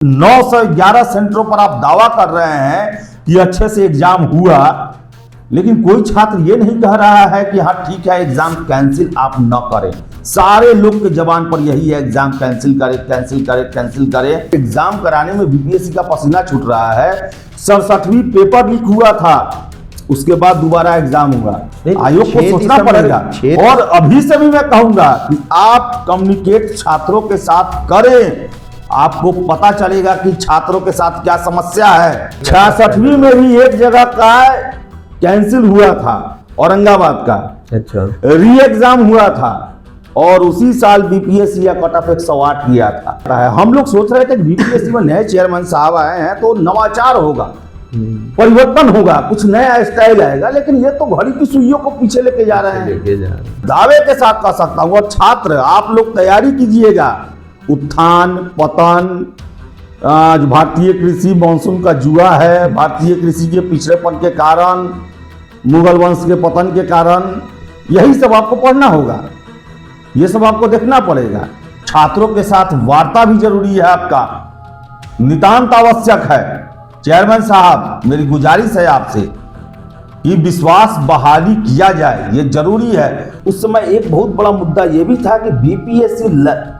911 सेंटरों पर आप दावा कर रहे हैं कि अच्छे से एग्जाम हुआ, लेकिन कोई छात्र ये नहीं कह रहा है कि हाँ ठीक है एग्जाम कैंसिल आप न करें। सारे लोग के जबान पर यही है, एग्जाम कैंसिल करें कैंसिल करें कैंसिल करें। एग्जाम कराने में बीपीएससी का पसीना छूट रहा है। 67वीं पेपर लीक हुआ था, उसके बाद दोबारा एग्जाम हुआ। आयोग को सोचना पड़ेगा। और अभी से भी मैं कहूंगा कि आप कम्युनिकेट छात्रों के साथ करें, आपको पता चलेगा कि छात्रों के साथ क्या समस्या है। 66वीं में भी एक जगह का कैंसिल हुआ था, औरंगाबाद का। अच्छा, री एग्जाम हुआ था और उसी साल बीपीएससी या कट ऑफ 108 किया था। हम लोग सोच रहे थे कि बीपीएससी में नए चेयरमैन साहब आए हैं तो नवाचार होगा, परिवर्तन होगा, कुछ नया स्टाइल आएगा, लेकिन ये तो घड़ी की सुइयों को पीछे लेके जा रहे हैं। दावे के साथ कह सकता हूँ। और छात्र आप लोग तैयारी कीजिएगा। उत्थान पतन, आज भारतीय कृषि मानसून का जुआ है। भारतीय कृषि के पिछड़ेपन के कारण, मुगल वंश के पतन के कारण, यही सब आपको पढ़ना होगा, ये सब आपको देखना पड़ेगा। छात्रों के साथ वार्ता भी जरूरी है, आपका नितांत आवश्यक है। चेयरमैन साहब, मेरी गुजारिश है आपसे कि विश्वास बहाली किया जाए, ये जरूरी है। उस समय एक बहुत बड़ा मुद्दा ये भी था कि बीपीएससी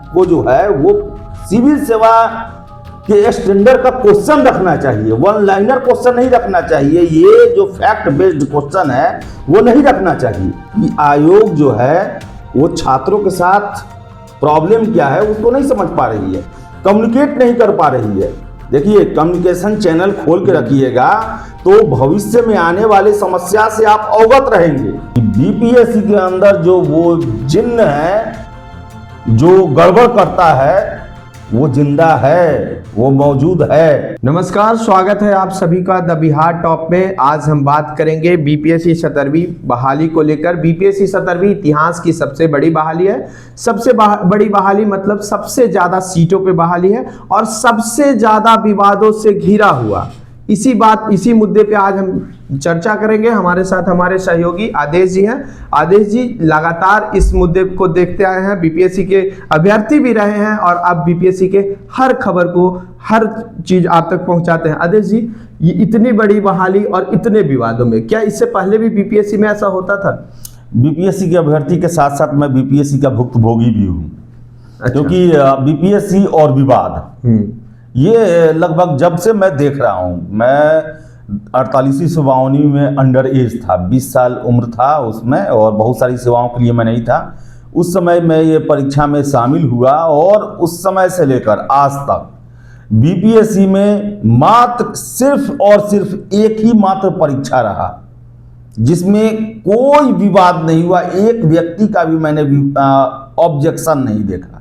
को जो है वो सिविल सेवा के स्टैंडर्ड का क्वेश्चन रखना चाहिए, वन लाइनर क्वेश्चन नहीं रखना चाहिए। ये जो फैक्ट बेस्ड क्वेश्चन है वो नहीं रखना चाहिए। कि आयोग जो है वो छात्रों के साथ प्रॉब्लम क्या है उसको नहीं समझ पा रही है, कम्युनिकेट नहीं कर पा रही है। देखिए, कम्युनिकेशन चैनल खोल के रखिएगा तो भविष्य में आने वाली समस्या से आप अवगत रहेंगे। बीपीएससी के अंदर जो वो जिन्न है जो गड़बड़ करता है वो जिंदा है, वो मौजूद है। नमस्कार, स्वागत है आप सभी का द बिहार टॉप में। आज हम बात करेंगे बीपीएससी 17वीं बहाली को लेकर। बीपीएससी 17वीं इतिहास की सबसे बड़ी बहाली है। सबसे बड़ी बहाली मतलब सबसे ज्यादा सीटों पे बहाली है और सबसे ज्यादा विवादों से घिरा हुआ। इसी मुद्दे पे आज हम चर्चा करेंगे। हमारे साथ हमारे सहयोगी आदेश जी हैं। आदेश जी लगातार इस मुद्दे को देखते आए हैं, बीपीएससी के अभ्यर्थी भी रहे हैं और अब बीपीएससी के हर खबर को, हर चीज आप तक पहुंचाते हैं। आदेश जी, ये इतनी बड़ी बहाली और इतने विवादों में, क्या इससे पहले भी बीपीएससी में ऐसा होता था? बीपीएससी के अभ्यर्थी के साथ साथ मैं बीपीएससी का भुक्तभोगी भी हूँ। अच्छा। क्योंकि बीपीएससी और विवाद ये लगभग जब से मैं देख रहा हूँ, मैं 48वीं सेवाओं में अंडर एज था, 20 साल उम्र था उसमें, और बहुत सारी सेवाओं के लिए मैं नहीं था। उस समय मैं ये परीक्षा में शामिल हुआ और उस समय से लेकर आज तक बीपीएससी में मात्र सिर्फ और सिर्फ एक ही मात्र परीक्षा रहा जिसमें कोई विवाद नहीं हुआ। एक व्यक्ति का भी मैंने ऑब्जेक्शन नहीं देखा।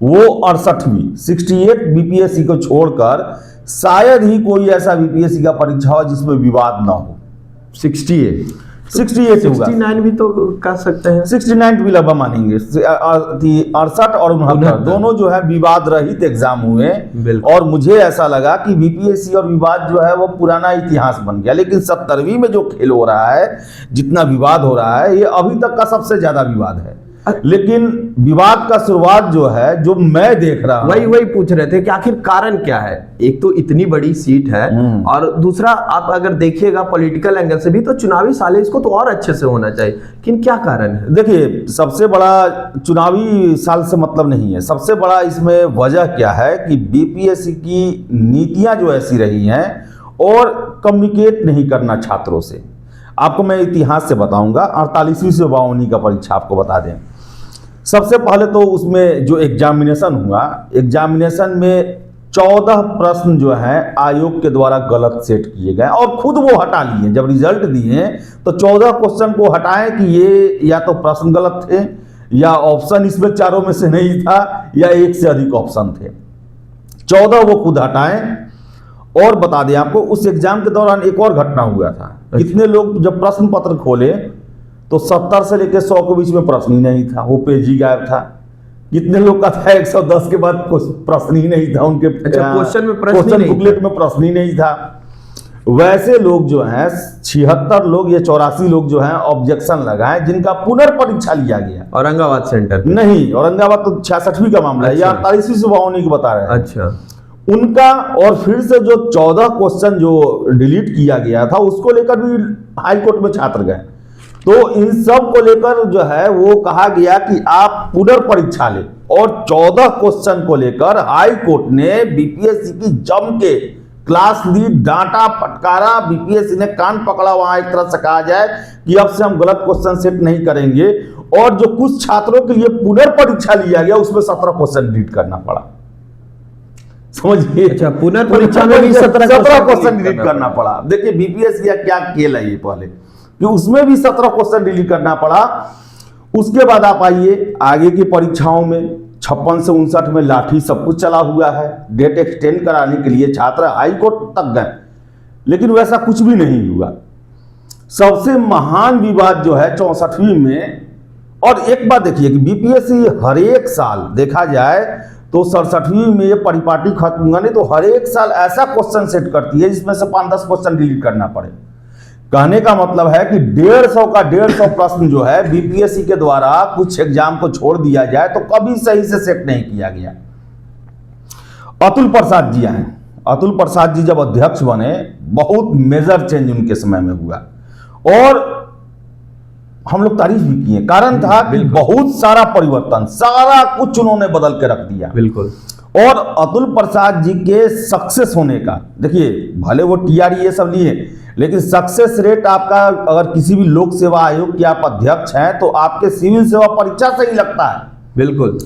वो 68वीं 68 बीपीएससी को छोड़कर शायद ही कोई ऐसा बीपीएससी का परीक्षा हो जिसमें विवाद ना हो। 68 69 भी तो कह सकते हैं, 69 भी लगभग मानेंगे। 68 और 69 दोनों जो है विवाद रहित एग्जाम हुए। और मुझे ऐसा लगा कि बीपीएससी और विवाद जो है वो पुराना इतिहास बन गया। लेकिन 17वीं में जो खेल हो रहा है, जितना विवाद हो रहा है, ये अभी तक का सबसे ज्यादा विवाद है। लेकिन विवाद का शुरुआत जो है, जो मैं देख रहा हूं, वही पूछ रहे थे कि आखिर कारण क्या है। एक तो इतनी बड़ी सीट है और दूसरा आप अगर देखिएगा पॉलिटिकल एंगल से भी तो चुनावी साल है, इसको तो और अच्छे से होना चाहिए। लेकिन क्या कारण है? देखिए, सबसे बड़ा चुनावी साल से मतलब नहीं है। सबसे बड़ा इसमें वजह क्या है कि बीपीएससी की नीतियां जो ऐसी रही हैं और कम्युनिकेट नहीं करना छात्रों से। आपको मैं इतिहास से बताऊंगा। 48वीं सेवाओं का परीक्षा आपको बता दें। सबसे पहले तो उसमें जो एग्जामिनेशन हुआ, एग्जामिनेशन में 14 प्रश्न जो हैं आयोग के द्वारा गलत सेट किए गए और खुद वो हटा लिए। जब रिजल्ट दिए तो 14 क्वेश्चन को हटाएं कि ये या तो प्रश्न गलत थे या ऑप्शन इसमें चारों में से नहीं था या एक से अधिक ऑप्शन थे। 14 वो खुद हटाएं। और बता दें आपको, उस एग्जाम के दौरान एक और घटना हुआ था। कितने लोग जब प्रश्न पत्र खोले तो 70 से लेकर 100 के बीच में प्रश्न ही नहीं था, वो पेज ही गायब था। कितने लोग का था 110 के बाद प्रश्न ही नहीं था उनके क्वेश्चन में, क्वेश्चन बुकलेट में प्रश्न ही नहीं था। वैसे लोग जो हैं 76 लोग या 84 लोग जो हैं ऑब्जेक्शन लगाए, जिनका पुनर्परीक्षा लिया गया। औरंगाबाद सेंटर नहीं, औरंगाबाद तो 66वीं का मामला है, या 48वीं सेवाओं की बता रहे हैं। अच्छा, उनका, और फिर से जो 14 क्वेश्चन जो डिलीट किया गया था उसको लेकर भी हाई कोर्ट में छात्र गए। तो इन सब को लेकर जो है वो कहा गया कि आप पुनर्परीक्षा लें, और 14 क्वेश्चन को लेकर हाई कोर्ट ने बीपीएससी की जम के क्लास ली, डांटा, फटकारा। बीपीएससी ने कान पकड़ा, वहां एक तरह से कहा जाए कि अब से हम गलत क्वेश्चन सेट नहीं करेंगे। और जो कुछ छात्रों के लिए पुनर्परीक्षा लिया गया उसमें 17 क्वेश्चन डिलीट करना पड़ा, समझिए। अच्छा, पुनर्परीक्षा में भी 17 क्वेश्चन डिलीट करना पड़ा। देखिए बीपीएससी का क्या खेल है ये, पहले कि उसमें भी 17 क्वेश्चन डिलीट करना पड़ा। उसके बाद आप आइए आगे की परीक्षाओं में 56 से 59 में लाठी सब कुछ चला हुआ है। डेट एक्सटेंड कराने के लिए छात्र हाई कोर्ट तक गए, लेकिन वैसा कुछ भी नहीं हुआ। सबसे महान विवाद जो है 64वीं में। और एक बात देखिए कि बीपीएससी हर एक साल देखा जाए तो 67वीं में ये परिपाटी खत्म हुआ नहीं तो हर एक साल ऐसा क्वेश्चन सेट करती है जिसमें से 5-10 क्वेश्चन डिलीट करना पड़े। कहने का मतलब है कि 150 प्रश्न जो है बीपीएससी के द्वारा कुछ एग्जाम को छोड़ दिया जाए तो कभी सही से सेट नहीं किया गया। अतुल प्रसाद जी आए। अतुल प्रसाद जी जब अध्यक्ष बने बहुत मेजर चेंज उनके समय में हुआ, और हम लोग तारीफ भी किए। कारण था कि बहुत सारा परिवर्तन, सारा कुछ उन्होंने बदल के रख दिया। बिल्कुल। और अतुल प्रसाद जी के सक्सेस होने का, देखिए भले वो टीआरई ये सब लिए, लेकिन सक्सेस रेट आपका अगर किसी भी लोक सेवा आयोग के आप अध्यक्ष हैं तो आपके सिविल सेवा परीक्षा से ही लगता है। बिल्कुल।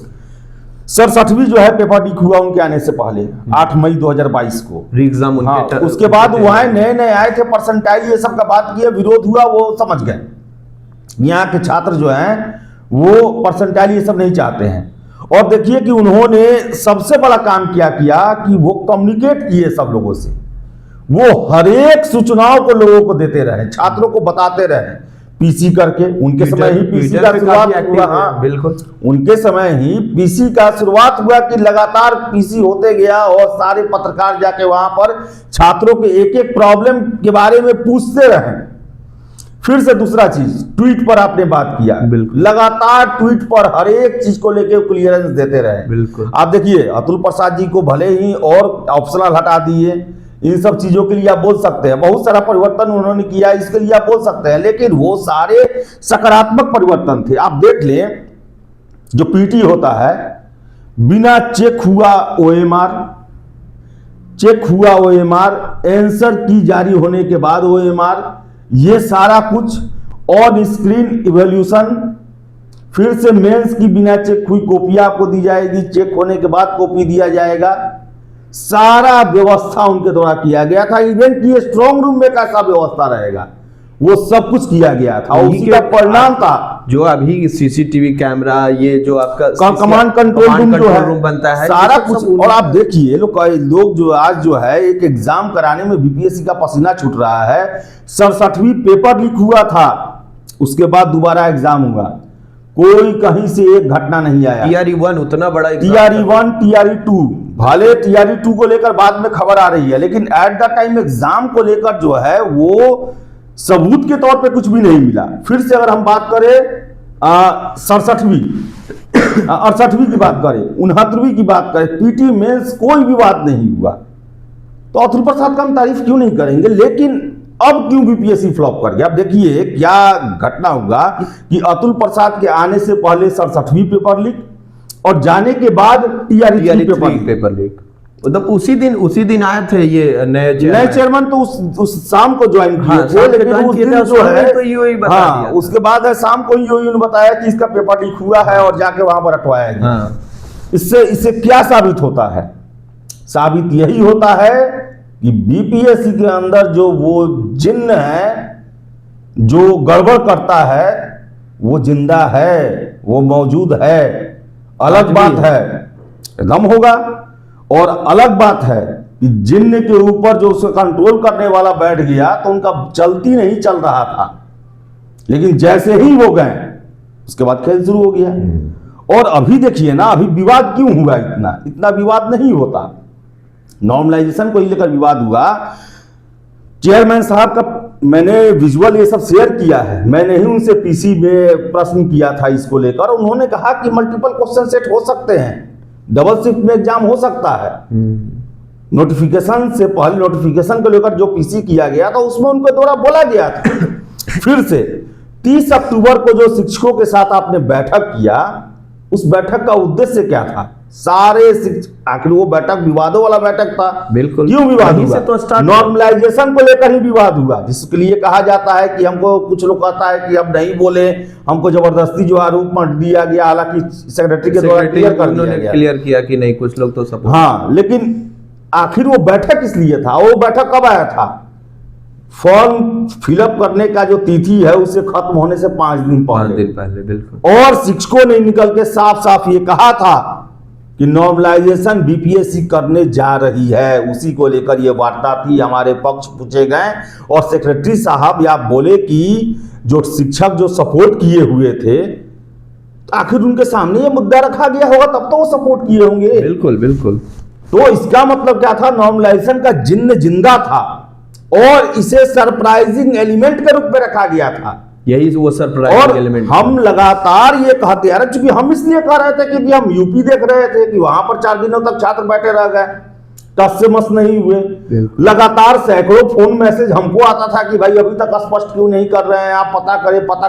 67वीं जो है पेपर लीक हुआ उनके आने से पहले 8 मई 2022 को एग्जाम उनके। उसके बाद वहां नए आए थे, परसेंटाइल ये सब का बात किया, विरोध हुआ, वो समझ गए यहाँ के छात्र जो हैं वो परसेंटाइल ये सब नहीं चाहते हैं। और देखिए कि उन्होंने सबसे बड़ा काम क्या किया कि वो कम्युनिकेट किए सब लोगों से। वो हर एक सूचनाओं को लोगों को देते रहे, छात्रों को बताते रहे, पीसी करके। उनके समय ही पीसी का शुरुआत हुआ। हाँ बिल्कुल, उनके समय ही पीसी का शुरुआत हुआ कि लगातार पीसी होते गया और सारे पत्रकार जाके वहां पर छात्रों के एक एक प्रॉब्लम के बारे में पूछते रहे। फिर से दूसरा चीज, ट्वीट पर आपने बात किया, लगातार ट्वीट पर हर एक चीज को लेके क्लियरेंस देते रहे। बिल्कुल। आप देखिए अतुल प्रसाद जी को भले ही और ऑप्शनल हटा दिए, इन सब चीजों के लिए आप बोल सकते हैं, बहुत सारा परिवर्तन उन्होंने किया, इसके लिए आप बोल सकते हैं, लेकिन वो सारे सकारात्मक परिवर्तन थे। आप देख लें जो पीटी होता है, बिना चेक हुआ ओएमआर, चेक हुआ ओएमआर, आंसर की जारी होने के बाद ओएमआर, ये सारा कुछ ऑन स्क्रीन इवैल्यूएशन, फिर से मेंस की बिना चेक हुई कॉपी आपको दी जाएगी, चेक होने के बाद कॉपी दिया जाएगा। सारा व्यवस्था उनके द्वारा किया गया था। इवेंट की स्ट्रांग रूम में कैसा व्यवस्था रहेगा वो सब कुछ किया गया था, उसी का परिणाम था जो अभी सीसीटीवी कैमरा, ये जो आपका कमांड कंट्रोल रूम जो है बनता है, सारा कुछ। और आप देखिए लोग जो आज जो है एक एग्जाम कराने में बीपीएससी का पसीना छूट रहा है। 67वीं पेपर लीक हुआ था, उसके बाद दोबारा एग्जाम हुआ, कोई कहीं से एक घटना नहीं आया। टीआरई 1 उतना बड़ा, टीआरई 1 टीआरई 2, भले टीआरई 2 को लेकर बाद में खबर आ रही है, लेकिन एट द टाइम एग्जाम को लेकर जो है वो सबूत के तौर पे कुछ भी नहीं मिला। फिर से अगर हम बात करें 67वीं 68वीं की बात करें, 69वीं की बात करें, पीटी मेंस कोई विवाद नहीं हुआ, तो अतुल प्रसाद का हम तारीफ क्यों नहीं करेंगे। लेकिन अब क्यों बीपीएससी फ्लॉप कर गया। अब देखिए क्या घटना होगा कि अतुल प्रसाद के आने से पहले 67वीं पेपर लीक और जाने के बाद टीआरई पेपर लीक। मतलब उसी दिन आए थे ये नए चेयरमैन, तो उस शाम को ज्वाइन किए, लेकिन उस दिन जो है उसके बाद है शाम को ही बताया कि इसका पेपर लीक हुआ है और जाके वहां पर हटवाया गया। इससे क्या साबित होता है? साबित यही होता है कि बीपीएससी के अंदर जो वो जिन्न है जो गड़बड़ करता है वो जिंदा है, वो मौजूद है। अलग बात है दम होगा, और अलग बात है कि जिन्न के ऊपर जो उसे कंट्रोल करने वाला बैठ गया तो उनका चलती नहीं चल रहा था, लेकिन जैसे ही वो गए उसके बाद खेल शुरू हो गया। और अभी देखिए ना, अभी विवाद क्यों हुआ, इतना विवाद नहीं होता। नॉर्मलाइजेशन को लेकर विवाद हुआ। चेयरमैन साहब का मैंने विजुअल ये सब शेयर किया है, मैंने ही उनसे पीसी में प्रश्न किया था इसको लेकर। उन्होंने कहा कि मल्टीपल क्वेश्चन सेट हो सकते हैं, डबल शिफ्ट में एग्जाम हो सकता है। नोटिफिकेशन से पहले, नोटिफिकेशन को लेकर जो पीसी किया गया था उसमें उनके द्वारा बोला गया था फिर से 30 अक्टूबर को जो शिक्षकों के साथ आपने बैठक किया, उस बैठक का उद्देश्य क्या था? सारे आखिर वो बैठक विवादों वाला बैठक था। बिल्कुल। क्यों विवाद वहीं हुआ? से तो स्टार्ट नॉर्मलाइजेशन को लेकर ही विवाद हुआ, जिसके लिए कहा जाता है कि हमको, कुछ लोग कहता है कि अब नहीं बोले, हमको जबरदस्ती जो आरोप मत दिया गया, हालांकि सेक्रेटरी के द्वारा क्लियर कर दिया गया, क्लियर किया कि नहीं, कुछ लोग तो सपोर्ट। हाँ, लेकिन आखिर वो बैठक किस लिए था? वो बैठक कब आया था? फॉर्म फिलअप करने का जो तिथि है उसे खत्म होने से 5 दिन 5 दिन पहले, बिल्कुल। और शिक्षकों ने निकल के साफ साफ ये कहा था कि नॉर्मलाइजेशन बीपीएससी करने जा रही है। उसी को लेकर ये वार्ता थी, हमारे पक्ष पूछे गए और सेक्रेटरी साहब या बोले कि जो शिक्षक जो सपोर्ट किए हुए थे, तो आखिर उनके सामने ये मुद्दा रखा गया होगा, तब तो वो सपोर्ट किए होंगे। बिल्कुल बिल्कुल। तो इसका मतलब क्या था? नॉर्मलाइजेशन का जिन्न जिंदा था और इसे सरप्राइजिंग एलिमेंट के रूप में रखा गया था। यही वो सरप्राइजिंग एलिमेंट। हम लगातार ये कहते आ रहे, क्योंकि हम इसलिए कह रहे थे कि हम यूपी देख रहे थे कि वहां पर 4 दिनों तक छात्र बैठे रह गए, टस से मस नहीं हुए। लगातार सैकड़ों फोन मैसेज हमको आता था कि भाई अभी तक स्पष्ट क्यों नहीं कर रहे हैं, आप पता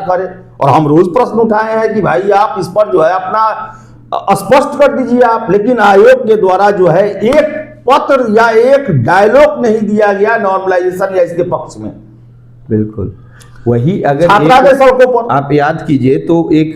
करें। और हम रोज प्रश्न उठाए हैं कि भाई आप इस पर जो है अपना स्पष्ट कर दीजिए आप। लेकिन आयोग के द्वारा जो है एक पत्र या एक डायलॉग नहीं दिया गया नॉर्मलाइजेशन या इसके पक्ष में। बिल्कुल वही। अगर आप याद कीजिए तो एक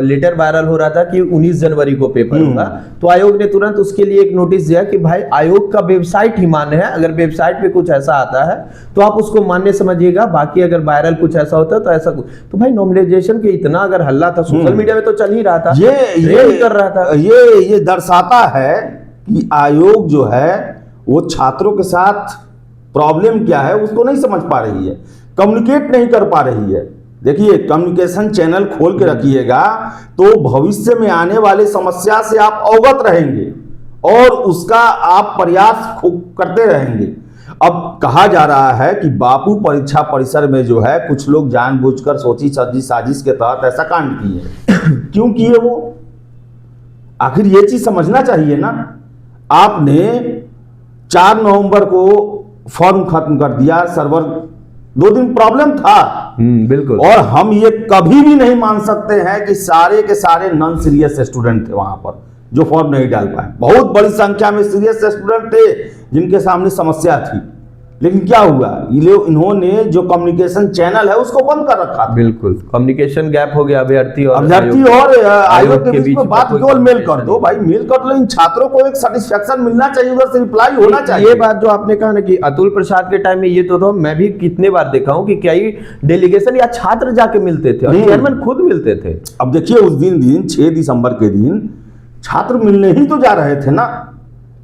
लेटर वायरल हो रहा था कि 19 जनवरी को पेपर होगा, तो आयोग ने तुरंत उसके लिए एक नोटिस दिया कि भाई आयोग का वेबसाइट ही मान्य है, अगर वेबसाइट पे कुछ ऐसा आता है तो आप उसको मान्य समझिएगा, बाकी अगर वायरल कुछ ऐसा होता है तो ऐसा कुछ। तो भाई नॉर्मलाइजेशन के इतना अगर हल्ला था, सोशल मीडिया में तो चल ही रहा था, ये कर रहा था। ये दर्शाता है कि आयोग जो है वो छात्रों के साथ प्रॉब्लम क्या है उसको नहीं समझ पा रही है, कम्युनिकेट नहीं कर पा रही है। देखिए, कम्युनिकेशन चैनल खोल के रखिएगा तो भविष्य में आने वाली समस्या से आप अवगत रहेंगे और उसका आप प्रयास करते रहेंगे। अब कहा जा रहा है कि बापू परीक्षा परिसर में जो है कुछ लोग जानबूझकर सोची सजी साजिश के तहत ऐसा कांड किए। क्यों किए वो? आखिर ये चीज समझना चाहिए ना। आपने 4 नवंबर को फॉर्म खत्म कर दिया, सर्वर 2 दिन प्रॉब्लम था। बिल्कुल। और हम ये कभी भी नहीं मान सकते हैं कि सारे के सारे नॉन सीरियस स्टूडेंट थे वहां पर जो फॉर्म नहीं डाल पाए। बहुत बड़ी संख्या में सीरियस स्टूडेंट थे जिनके सामने समस्या थी। लेकिन क्या हुआ, इन्होंने जो कम्युनिकेशन चैनल है उसको बंद कर रखा था। बिल्कुल, कम्युनिकेशन गैप हो गया अभ्यर्थी और आयोग के बीच में। बात केवल मेल कर दो भाई, मेल कर लो। इन छात्रों को एक सेटिस्फेक्शन मिलना चाहिए, उधर से रिप्लाई होना चाहिए। ये बात जो आपने कहा ना कि अतुल प्रसाद के टाइम में ये तो मैं भी कितने बार देखा हूं कि कई डेलीगेशन या छात्र जाके मिलते थे और चेयरमैन खुद मिलते थे। अब देखिए, उस दिन 6 दिसंबर के दिन छात्र मिलने ही तो जा रहे थे ना,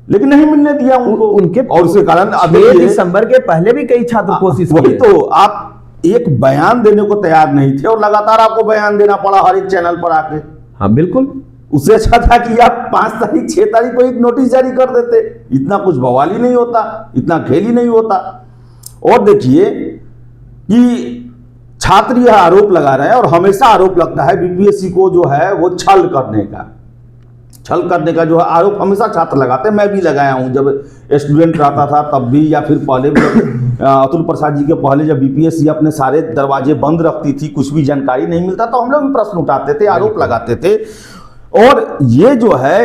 लेकिन नहीं मिलने दिया उनके। और उसके कारण 6 दिसंबर के पहले भी कई छात्र कोशिश किए। वही तो, आप एक बयान देने को तैयार नहीं थे और लगातार आपको बयान देना पड़ा हर एक चैनल पर आके। हाँ बिल्कुल। उससे अच्छा था कि आप 5 तारीख 6 तारीख को एक नोटिस जारी कर देते, इतना कुछ बवाल ही नहीं होता, इतना खेल ही नहीं होता। और देखिए कि छात्र यह आरोप लगा रहे हैं और हमेशा आरोप लगता है बीपीएससी को जो है वो छल करने का जो है आरोप हमेशा छात्र लगाते हैं। मैं भी लगाया हूं, जब स्टूडेंट रहता था तब भी, या फिर पहले भी अतुल प्रसाद जी के पहले जब बीपीएससी अपने सारे दरवाजे बंद रखती थी, कुछ भी जानकारी नहीं मिलता तो हम लोग भी प्रश्न उठाते थे, आरोप लगाते थे। और ये जो है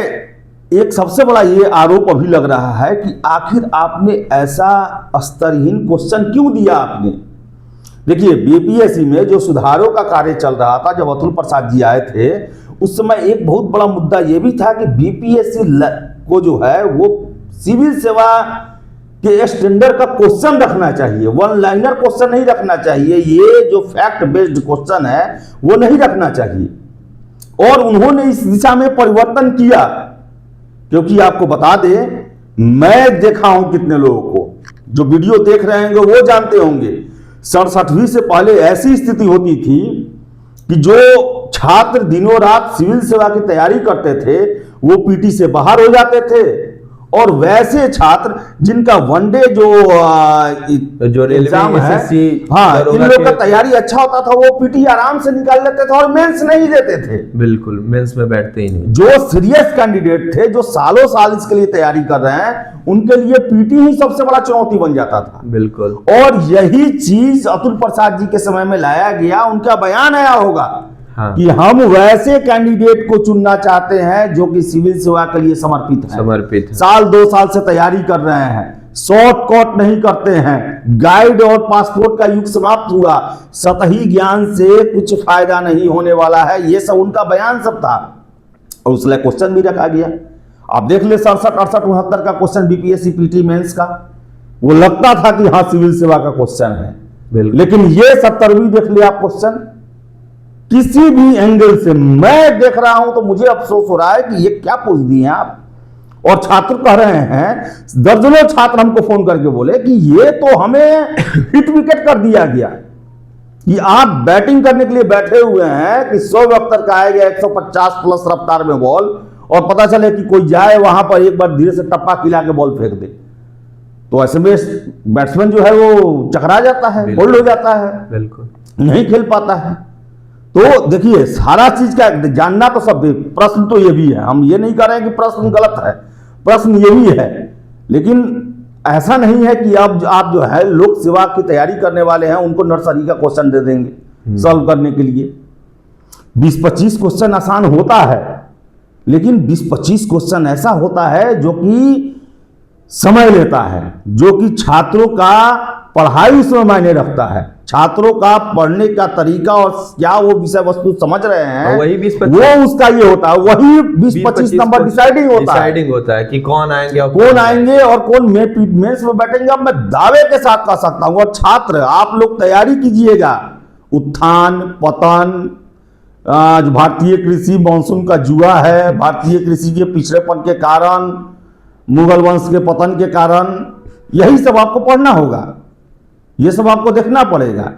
एक सबसे बड़ा ये आरोप अभी लग रहा है कि आखिर आपने ऐसा स्तरहीन क्वेश्चन क्यों दिया आपने। देखिए, बीपीएससी में जो सुधारों का कार्य चल रहा था, जब अतुल प्रसाद जी आए थे उस समय एक बहुत बड़ा मुद्दा यह भी था कि बीपीएससी को जो है वो सिविल सेवा के स्टैंडर्ड का क्वेश्चन रखना चाहिए, 1 लाइनर क्वेश्चन नहीं रखना चाहिए। ये जो फैक्ट बेस्ड क्वेश्चन है वो नहीं रखना चाहिए। और उन्होंने इस दिशा में परिवर्तन किया, क्योंकि आपको बता दें, मैं देखा हूं कितने लोगों को, जो वीडियो देख रहे होंगे वो जानते होंगे, 67वीं से पहले ऐसी स्थिति होती थी कि जो छात्र दिनों रात सिविल सेवा की तैयारी करते थे वो पीटी से बाहर हो जाते थे और वैसे छात्र जिनका वनडे जो एग्जाम है, हाँ, इन लोग का तैयारी अच्छा होता था, वो पीटी आराम से निकाल लेते थे और मेंस नहीं देते थे। बिल्कुल, मेंस में बैठते ही नहीं। जो सीरियस कैंडिडेट थे, जो सालों साल इसके लिए तैयारी कर रहे हैं, उनके लिए पीटी ही सबसे बड़ा चुनौती बन जाता था। बिल्कुल। और यही चीज अतुल प्रसाद जी के समय में लाया गया। उनका बयान आया होगा हाँ। कि हम वैसे कैंडिडेट को चुनना चाहते हैं जो कि सिविल सेवा के लिए समर्पित है। साल 2 साल से तैयारी कर रहे हैं, शॉर्टकट नहीं करते हैं। गाइड और पासपोर्ट का युग समाप्त हुआ, सतही ज्ञान से कुछ फायदा नहीं होने वाला है। ये सब उनका बयान सब था और उसके लिए क्वेश्चन भी रखा गया। आप देख ले 67, 68, 69 का क्वेश्चन बीपीएससी पीटी मेंस का, वो लगता था कि हाँ सिविल सेवा का क्वेश्चन है, लेकिन ये 70वीं देख लिया आप क्वेश्चन। किसी भी एंगल से मैं देख रहा हूं तो मुझे अफसोस हो रहा है कि ये क्या पूछ दिए आप। और छात्र कह रहे हैं, दर्जनों छात्र हमको फोन करके बोले कि ये तो हमें हिट विकेट कर दिया गया कि आप बैटिंग करने के लिए बैठे हुए हैं कि 100 अख्तर का आएगा 150 प्लस रफ्तार में बॉल, और पता चले कि कोई जाए वहां पर एक बार धीरे से टप्पा खिला के बॉल फेंक दे, तो ऐसे में बैट्समैन जो है वो चकरा जाता है, होल्ड हो जाता है, बिल्कुल नहीं खेल पाता है। तो देखिए, सारा चीज का जानना तो सब, प्रश्न तो ये भी है, हम ये नहीं कह रहे हैं कि प्रश्न गलत है, प्रश्न ये भी है, लेकिन ऐसा नहीं है कि अब आप जो है लोक सेवा की तैयारी करने वाले हैं उनको नर्सरी का क्वेश्चन दे देंगे सॉल्व करने के लिए। 20-25 क्वेश्चन आसान होता है, लेकिन 20-25 क्वेश्चन ऐसा होता है जो कि समय लेता है, जो कि छात्रों का पढ़ाई उसमें मायने रखता है। छात्रों का पढ़ने का तरीका और क्या वो विषय वस्तु समझ रहे हैं, वही 20-25 वो उसका ये होता है, वही 20-25 नंबर डिसाइडिंग होता है कि कौन आएंगे और कौन मेंस में बैठेंगे। अब मैं दावे के साथ कह सकता हूं, और छात्र आप लोग तैयारी कीजिएगा। उत्थान पतन, आज भारतीय कृषि मानसून का जुआ है, भारतीय कृषि के पिछड़ेपन के कारण, मुगल वंश के पतन के कारण, यही सब आपको पढ़ना होगा, ये सब आपको देखना पड़ेगा।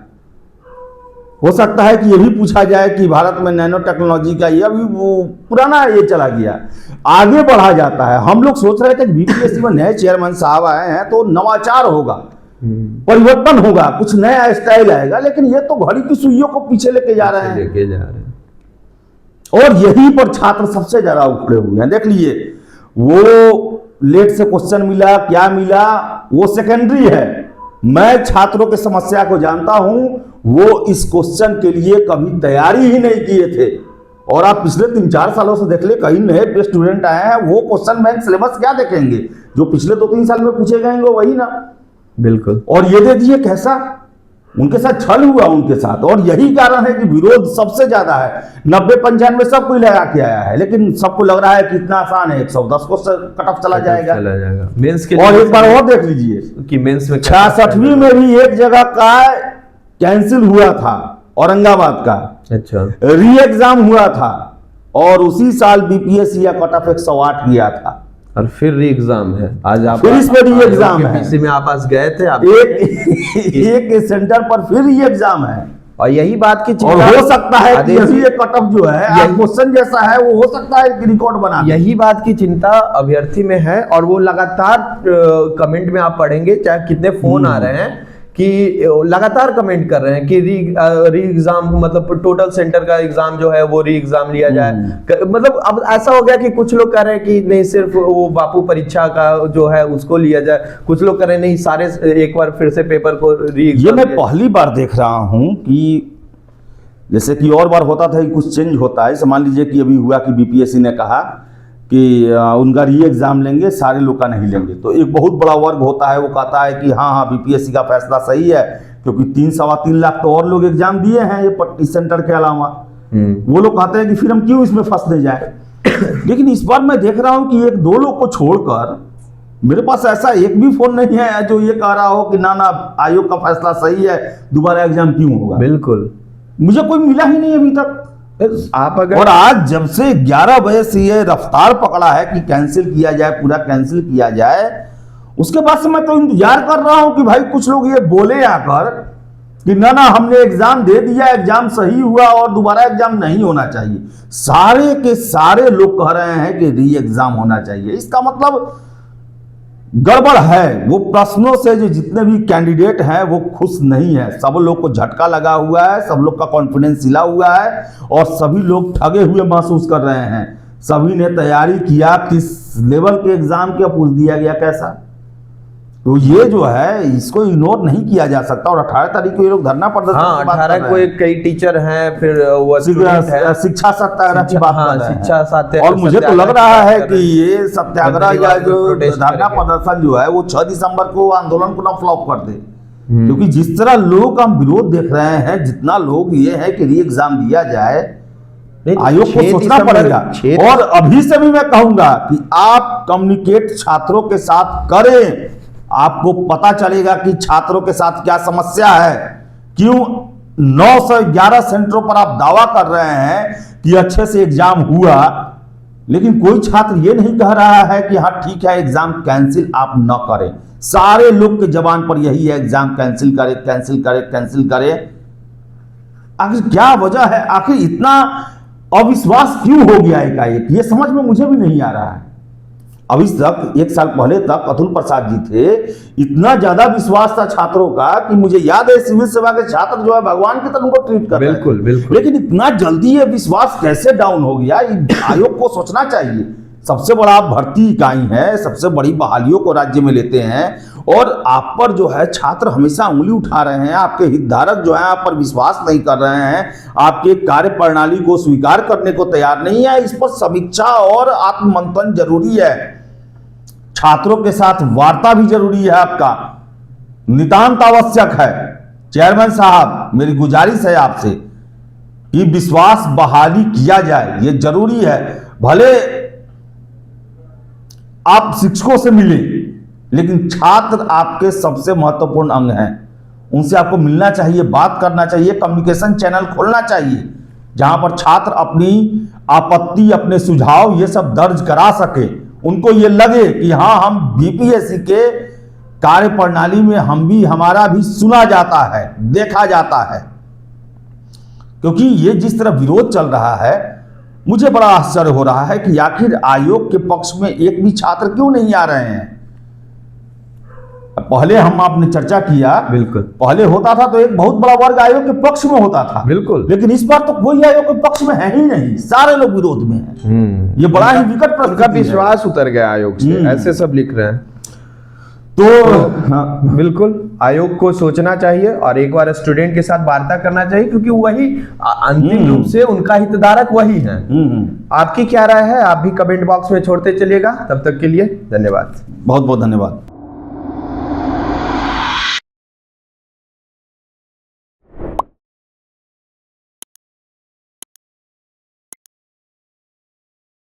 हो सकता है कि ये भी पूछा जाए कि भारत में नैनो टेक्नोलॉजी का, ये अभी वो पुराना ये चला गया, आगे बढ़ा जाता है। हम लोग सोच रहे थे कि बीपीएससी में नए चेयरमैन साहब आए हैं तो नवाचार होगा, परिवर्तन होगा, कुछ नया स्टाइल आएगा, लेकिन ये तो घड़ी की सुइयों को पीछे लेके जा रहे हैं। और यहीं पर छात्र सबसे ज्यादा उखड़े हुए हैं। देख लीजिए, वो लेट से क्वेश्चन मिला, क्या मिला, वो सेकेंडरी है। मैं छात्रों की समस्या को जानता हूं, वो इस क्वेश्चन के लिए कभी तैयारी ही नहीं किए थे। और आप पिछले 3-4 सालों से देख ले, कई नए स्टूडेंट आए हैं, वो क्वेश्चन बैंक सिलेबस क्या देखेंगे, जो पिछले 2-3 साल में पूछे गए वही ना। बिल्कुल। और ये दे दिए, कैसा उनके साथ छल हुआ उनके साथ। और यही कारण है कि विरोध सबसे ज्यादा है। 90-95 सब कोई लगा के आया है, लेकिन सबको लग रहा है कि इतना आसान है, 110 को कट ऑफ चला जाएगा मेंस के। और एक बार और देख लीजिए कि मेंस में 66वीं में भी एक जगह का कैंसिल हुआ था, औरंगाबाद का। अच्छा। री एग्जाम हुआ था और उसी साल बीपीएससी का कट ऑफ 108 गया था, और फिर री एग्जाम है। आज आप फिर इसमें री एग्जाम है, इसी में आप पास गए थे, आप एक सेंटर पर फिर री एग्जाम है। और यही बात की चिंता, और हो सकता है कि ये कट ऑफ जो है क्वेश्चन जैसा है, वो हो सकता है कि रिकॉर्ड बना। यही बात की चिंता अभ्यर्थी में है, और वो लगातार कमेंट में आप पढ़ेंगे, चाहे कितने फोन आ रहे हैं कि लगातार कमेंट कर रहे हैं कि री एग्जाम, मतलब टोटल सेंटर का एग्जाम जो है वो री एग्जाम लिया जाए। मतलब अब ऐसा हो गया कि कुछ लोग कह रहे हैं कि नहीं, सिर्फ वो बापू परीक्षा का जो है उसको लिया जाए, कुछ लोग कह रहे हैं नहीं, सारे एक बार फिर से पेपर को री एग्जाम। ये मैं पहली बार देख रहा हूं कि जैसे कि और बार होता था कि कुछ चेंज होता है। मान लीजिए कि अभी हुआ कि बीपीएससी ने कहा कि उनका री एग्जाम लेंगे, सारे लोग का नहीं लेंगे। तो एक बहुत बड़ा वर्ग होता है, वो कहता है कि हाँ बीपीएससी का फैसला सही है, क्योंकि 3-3.25 लाख तो और लोग एग्जाम दिए हैं ये पट्टी सेंटर के अलावा। वो लोग कहते हैं कि फिर हम क्यों इसमें फंसने जाए। लेकिन इस बार मैं देख रहा हूं कि 1-2 लोग को छोड़कर मेरे पास ऐसा एक भी फोन नहीं है जो ये कह रहा हो कि ना आयोग का फैसला सही है, दोबारा एग्जाम क्यों होगा। बिल्कुल, मुझे कोई मिला ही नहीं अभी तक। आप अगर, और आज जब से 11 बजे से ये रफ्तार पकड़ा है कि कैंसिल किया जाए, पूरा कैंसिल किया जाए, उसके बाद से मैं तो इंतजार कर रहा हूं कि भाई कुछ लोग ये बोले आकर कि ना हमने एग्जाम दे दिया, एग्जाम सही हुआ और दोबारा एग्जाम नहीं होना चाहिए। सारे के सारे लोग कह रहे हैं कि री एग्जाम होना चाहिए। इसका मतलब गड़बड़ है। वो प्रश्नों से जो जितने भी कैंडिडेट हैं वो खुश नहीं है। सब लोग को झटका लगा हुआ है, सब लोग का कॉन्फिडेंस हिला हुआ है और सभी लोग ठगे हुए महसूस कर रहे हैं। सभी ने तैयारी किया, किस लेवल के एग्जाम के पूछ दिया गया कैसा। तो ये जो है इसको इग्नोर नहीं किया जा सकता। और 18 तारीख को ये लोग धरना प्रदर्शन हाँ, की बात 18 कर को रहे हैं। कई टीचर हैं, फिर वो स्टूडेंट हैं, शिक्षा सत्याग्रह की बात कर रहे हैं। शिक्षा सत्याग्रह, और मुझे तो लग रहा है कि ये सत्याग्रह या मंत्रिवाद में जो प्रोटेस्ट धरना करेंगे। प्रदर्शन जो है वो 6 दिसंबर को आंदोलन को ना फ्लॉप कर दे। क्योंकि जिस तरह लोग हम विरोध देख रहे हैं, जितना लोग ये है कि री एग्जाम दिया जाए, आयोग को 6 सोचना दिसंबर पड़ेगा। 6 और अभी से भी मैं कहूंगा कि आप कम्युनिकेट छात्रों के साथ करें, आपको पता चलेगा कि छात्रों के साथ क्या समस्या है। क्यों 9 से 11 सेंटरों पर आप दावा कर रहे हैं कि अच्छे से एग्जाम हुआ, लेकिन कोई छात्र ये नहीं कह रहा है कि हाँ ठीक है एग्जाम कैंसिल आप न करें। सारे लोग के जबान पर यही है, एग्जाम कैंसिल करें, कैंसिल करें, कैंसिल करें। आखिर क्या वजह है? आखिर इतना अविश्वास क्यों हो गया एकाएक? ये समझ में मुझे भी नहीं आ रहा है। अभी तक 1 साल पहले तक अतुल प्रसाद जी थे, इतना ज्यादा विश्वास था छात्रों का कि मुझे याद है सिविल सेवा के छात्र जो है भगवान की तरह उनको ट्रीट कर रहे थे। बिल्कुल बिल्कुल। लेकिन इतना जल्दी ये विश्वास कैसे डाउन हो गया? आयोग को सोचना चाहिए। सबसे बड़ा भर्ती इकाई है, सबसे बड़ी बहालियों को राज्य में लेते हैं और आप पर जो है छात्र हमेशा उंगली उठा रहे हैं। आपके हितधारक जो है आप पर विश्वास नहीं कर रहे हैं, आपके कार्य प्रणाली को स्वीकार करने को तैयार नहीं है। इस पर समीक्षा और आत्ममंथन जरूरी है। छात्रों के साथ वार्ता भी जरूरी है, आपका नितांत आवश्यक है। चेयरमैन साहब, मेरी गुजारिश है आपसे कि विश्वास बहाली किया जाए, ये जरूरी है। भले आप शिक्षकों से मिले, लेकिन छात्र आपके सबसे महत्वपूर्ण अंग हैं। उनसे आपको मिलना चाहिए, बात करना चाहिए, कम्युनिकेशन चैनल खोलना चाहिए जहां पर छात्र अपनी आपत्ति, अपने सुझाव ये सब दर्ज करा सके। उनको ये लगे कि हाँ हम बीपीएससी के कार्य प्रणाली में हमारा भी सुना जाता है, देखा जाता है। क्योंकि ये जिस तरह विरोध चल रहा है, मुझे बड़ा आश्चर्य हो रहा है कि आखिर आयोग के पक्ष में एक भी छात्र क्यों नहीं आ रहे हैं। पहले हम आपने चर्चा किया, बिल्कुल पहले होता था तो एक बहुत बड़ा वर्ग आयोग के पक्ष में होता था, बिल्कुल। लेकिन इस बार तो कोई आयोग के पक्ष में है ही नहीं, सारे लोग विरोध में हैं। ये बड़ा ही विकट उनका परिस्थिति है। विश्वास उतर गया आयोग से, ऐसे सब लिख रहे हैं। तो हाँ, बिल्कुल आयोग को सोचना चाहिए और एक बार स्टूडेंट के साथ वार्ता करना चाहिए, क्योंकि वही अंतिम रूप से उनका हितधारक वही है। आपकी क्या राय है? आप भी कमेंट बॉक्स में छोड़ते चलिएगा। तब तक के लिए धन्यवाद। बहुत बहुत धन्यवाद।